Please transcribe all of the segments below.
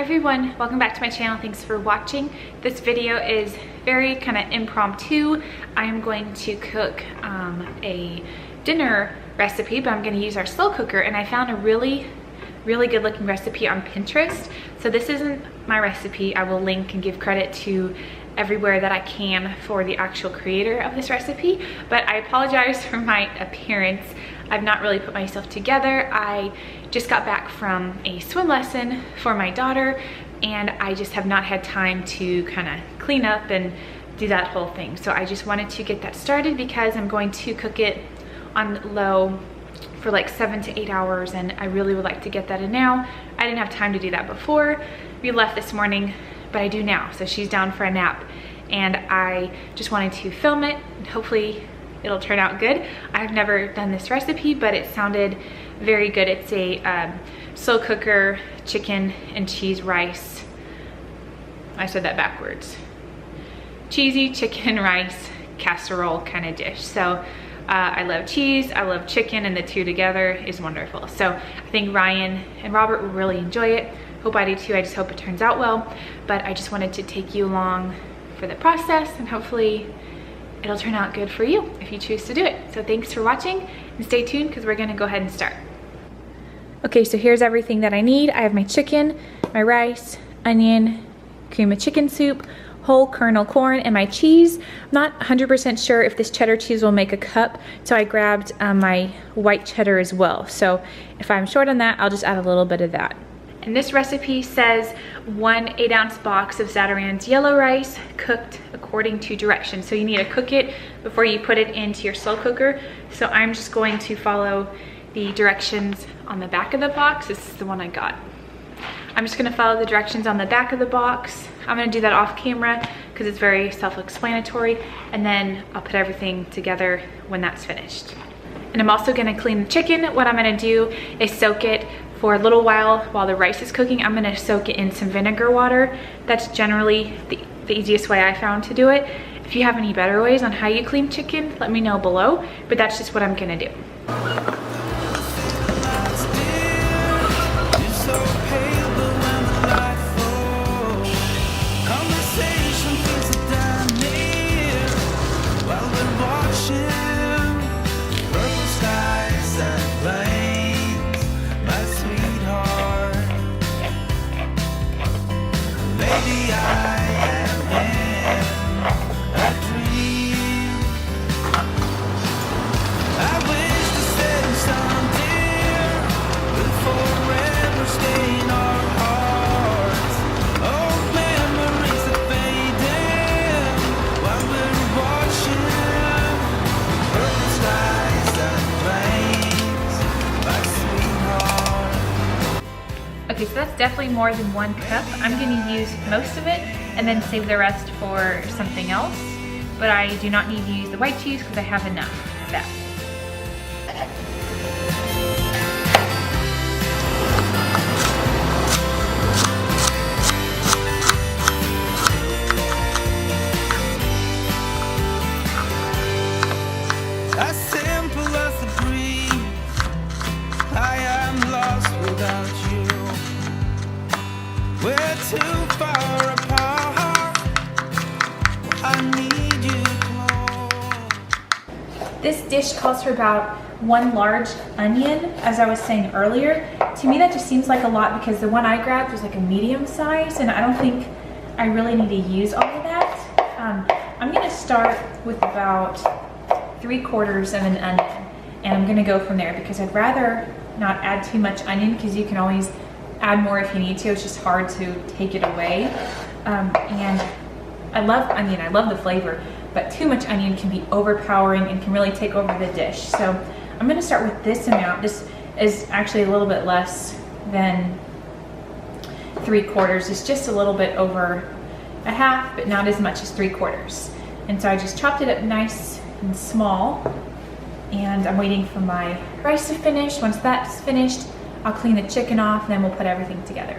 everyone, welcome back to my channel. Thanks for watching. This video is very kind of impromptu. I am going to cook a dinner recipe, but I'm going to use our slow cooker, and I found a really good looking recipe on Pinterest. So this isn't my recipe. I will link and give credit to everywhere that I can for the actual creator of this recipe, but I apologize for my appearance. I've not really put myself together. I just got back from a swim lesson for my daughter, and I just have not had time to kind of clean up and do that whole thing. So I just wanted to get that started because I'm going to cook it on low for like 7 to 8 hours, and I really would like to get that in now. I didn't have time to do that before we left this morning, but I do now. So she's down for a nap, and I just wanted to film it, and hopefully it'll turn out good. I've never done this recipe, but it sounded very good. It's a slow cooker chicken and cheese rice. I said that backwards. Cheesy chicken rice casserole kind of dish. So I love cheese, I love chicken, and the two together is wonderful. So I think Ryan and Robert will really enjoy it. Hope I do too. I just hope it turns out well. But I just wanted to take you along for the process, and hopefully it'll turn out good for you if you choose to do it. So thanks for watching, and stay tuned because we're gonna go ahead and start. Okay, so here's everything that I need. I have my chicken, my rice, onion, cream of chicken soup, whole kernel corn, and my cheese. I'm not 100% sure if this cheddar cheese will make a cup, so I grabbed my white cheddar as well. So if I'm short on that, I'll just add a little bit of that. And this recipe says 1 8-ounce box of Zatarain's yellow rice cooked according to directions. So you need to cook it before you put it into your slow cooker. So I'm just going to follow the directions on the back of the box. This is the one I got. I'm just gonna follow the directions on the back of the box. I'm gonna do that off camera because it's very self-explanatory, and then I'll put everything together when that's finished. And I'm also gonna clean the chicken. What I'm gonna do is soak it for a little while the rice is cooking. I'm gonna soak it in some vinegar water. That's generally the easiest way I found to do it. If you have any better ways on how you clean chicken, let me know below, but that's just what I'm gonna do. Okay, so that's definitely more than 1 cup. I'm gonna use most of it and then save the rest for something else. But I do not need to use the white cheese because I have enough of that. As simple as a dream, I am lost without you. We're too far apart. I need you close. This dish calls for about 1 large onion, as I was saying earlier. To me, that just seems like a lot because the one I grabbed was like a medium size, and I don't think I really need to use all of that. I'm gonna start with about 3/4 of an onion, and I'm gonna go from there because I'd rather not add too much onion because you can always add more if you need to. It's just hard to take it away. And I love onion, I love the flavor, but too much onion can be overpowering and can really take over the dish. So I'm gonna start with this amount. This is actually a little bit less than 3/4. It's just a little bit over a half, but not as much as 3/4. And so I just chopped it up nice and small, and I'm waiting for my rice to finish. Once that's finished, I'll clean the chicken off, and then we'll put everything together.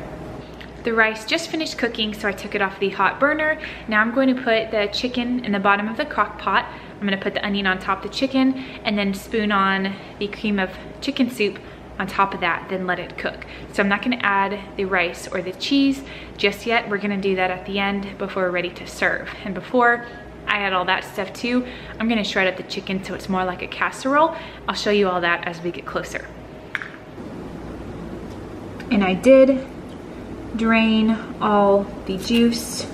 The rice just finished cooking, so I took it off the hot burner. Now I'm going to put the chicken in the bottom of the crock pot. I'm gonna put the onion on top of the chicken, and then spoon on the cream of chicken soup on top of that, then let it cook. So I'm not gonna add the rice or the cheese just yet. We're gonna do that at the end before we're ready to serve. And before I add all that stuff too, I'm gonna shred up the chicken so it's more like a casserole. I'll show you all that as we get closer. And I did drain all the juice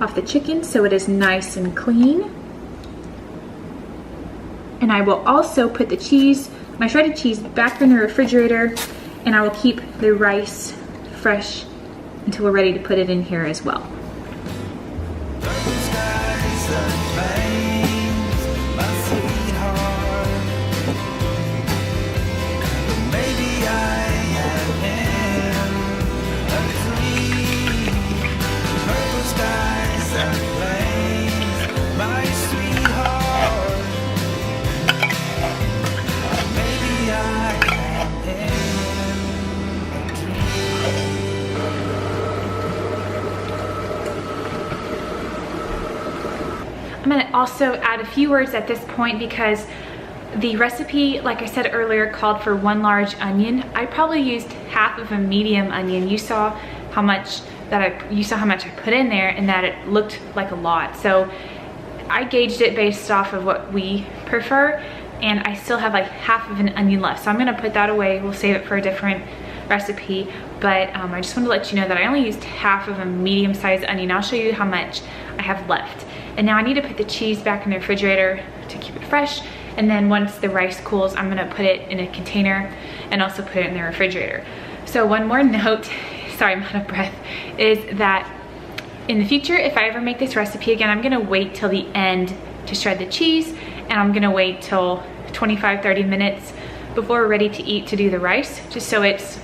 off the chicken so it is nice and clean. And I will also put the cheese, my shredded cheese, back in the refrigerator, and I will keep the rice fresh until we're ready to put it in here as well. I'm gonna also add a few words at this point because the recipe, like I said earlier, called for 1 large onion. I probably used half of a medium onion. You saw how much I put in there and that it looked like a lot. So I gauged it based off of what we prefer, and I still have like half of an onion left. So I'm gonna put that away. We'll save it for a different recipe, but I just wanted to let you know that I only used half of a medium-sized onion. I'll show you how much I have left. And now I need to put the cheese back in the refrigerator to keep it fresh. And then once the rice cools, I'm gonna put it in a container and also put it in the refrigerator. So one more note, sorry, I'm out of breath, is that in the future, if I ever make this recipe again, I'm gonna wait till the end to shred the cheese, and I'm gonna wait till 25-30 minutes before we're ready to eat to do the rice, just so it's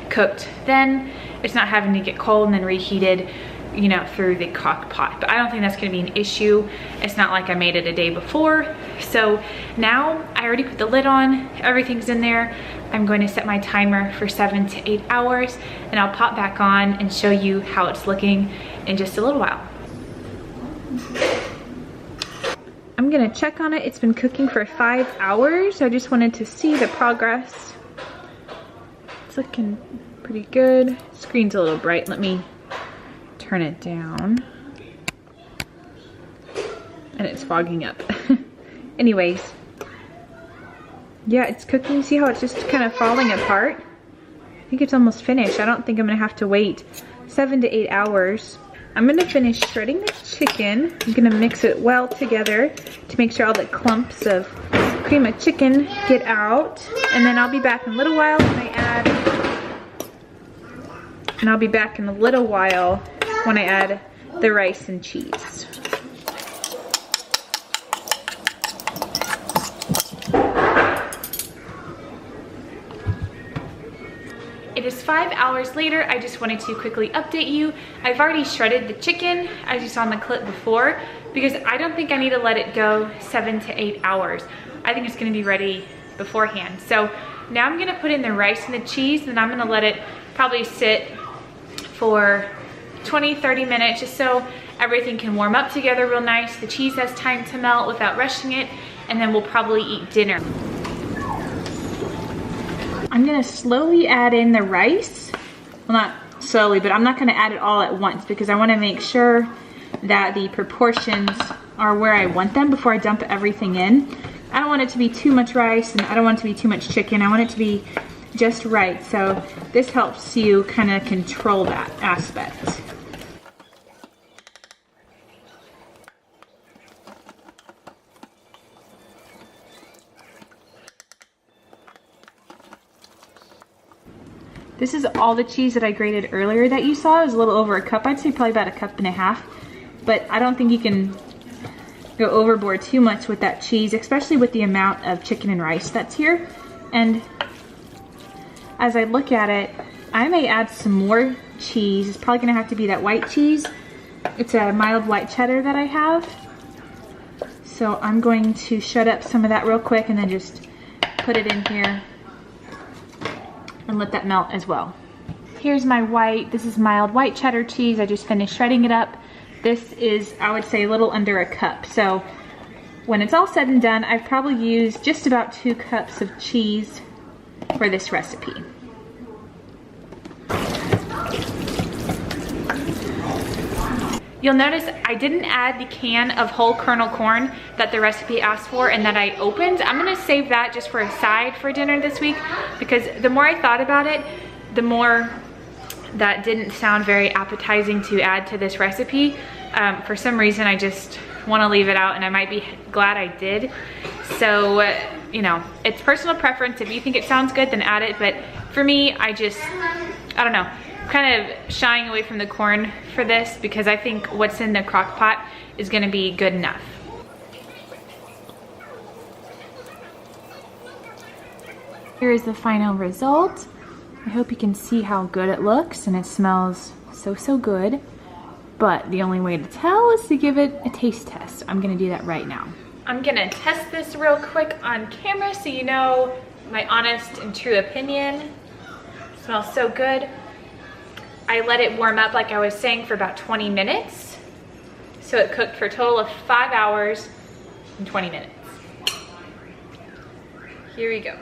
cooked. Then it's not having to get cold and then reheated, you know, through the crock pot. But I don't think that's gonna be an issue. It's not like I made it a day before. So now I already put the lid on, everything's in there. I'm going to set my timer for 7 to 8 hours, and I'll pop back on and show you how it's looking in just a little while. I'm gonna check on it. It's been cooking for 5 hours. I just wanted to see the progress. It's looking pretty good. Screen's a little bright. Let me turn it down. And it's fogging up. Anyways, yeah, it's cooking. See how it's just kind of falling apart? I think it's almost finished. I don't think I'm gonna have to wait 7 to 8 hours. I'm gonna finish shredding the chicken. I'm gonna mix it well together to make sure all the clumps of cream of chicken get out. And then I'll be back in a little while when I add, the rice and cheese. It is 5 hours later. I just wanted to quickly update you. I've already shredded the chicken, as you saw in the clip before, because I don't think I need to let it go 7 to 8 hours. I think it's gonna be ready beforehand. So now I'm gonna put in the rice and the cheese, and I'm gonna let it probably sit for 20-30 minutes just so everything can warm up together real nice. The cheese has time to melt without rushing it, and then we'll probably eat dinner. I'm gonna slowly add in the rice. Well, not slowly, but I'm not gonna add it all at once because I wanna make sure that the proportions are where I want them before I dump everything in. I don't want it to be too much rice and I don't want it to be too much chicken. I want it to be just right. So this helps you kind of control that aspect. This is all the cheese that I grated earlier that you saw. It was a little over a cup. I'd say probably about a cup and a half. But I don't think you can go overboard too much with that cheese, especially with the amount of chicken and rice that's here. And as I look at it, I may add some more cheese. It's probably gonna have to be that white cheese. It's a mild white cheddar that I have. So I'm going to shred up some of that real quick and then just put it in here and let that melt as well. Here's my this is mild white cheddar cheese. I just finished shredding it up. This is, I would say, a little under a cup. So when it's all said and done, I've probably used just about 2 cups of cheese for this recipe. You'll notice I didn't add the can of whole kernel corn that the recipe asked for and that I opened. I'm gonna save that just for a side for dinner this week, because the more I thought about it, the more that didn't sound very appetizing to add to this recipe. For some reason, I just wanna leave it out, and I might be glad I did. So, you know, it's personal preference. If you think it sounds good, then add it. But for me, I don't know. Kind of shying away from the corn for this because I think what's in the crock pot is gonna be good enough. Here is the final result. I hope you can see how good it looks, and it smells so good. But the only way to tell is to give it a taste test. I'm gonna do that right now. I'm gonna test this real quick on camera so you know my honest and true opinion. It smells so good. I let it warm up, like I was saying, for about 20 minutes. So it cooked for a total of 5 hours and 20 minutes. Here we go.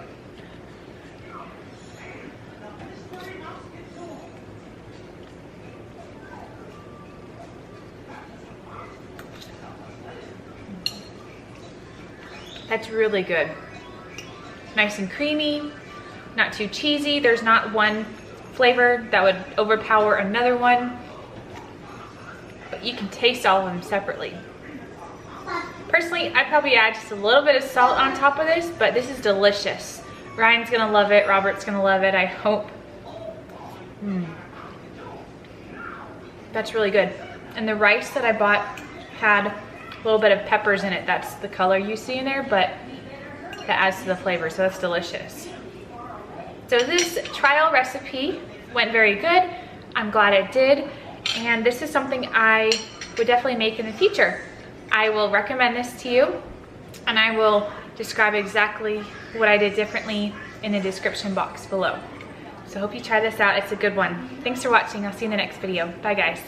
That's really good. Nice and creamy, not too cheesy. There's not one flavor that would overpower another one, but you can taste all of them separately. Personally, I'd probably add just a little bit of salt on top of this, but this is delicious. Ryan's gonna love it, Robert's gonna love it, I hope. That's really good. And the rice that I bought had a little bit of peppers in it. That's the color you see in there, but that adds to the flavor, so that's delicious. So this trial recipe went very good. I'm glad it did. And this is something I would definitely make in the future. I will recommend this to you, and I will describe exactly what I did differently in the description box below. So I hope you try this out. It's a good one. Thanks for watching. I'll see you in the next video. Bye guys.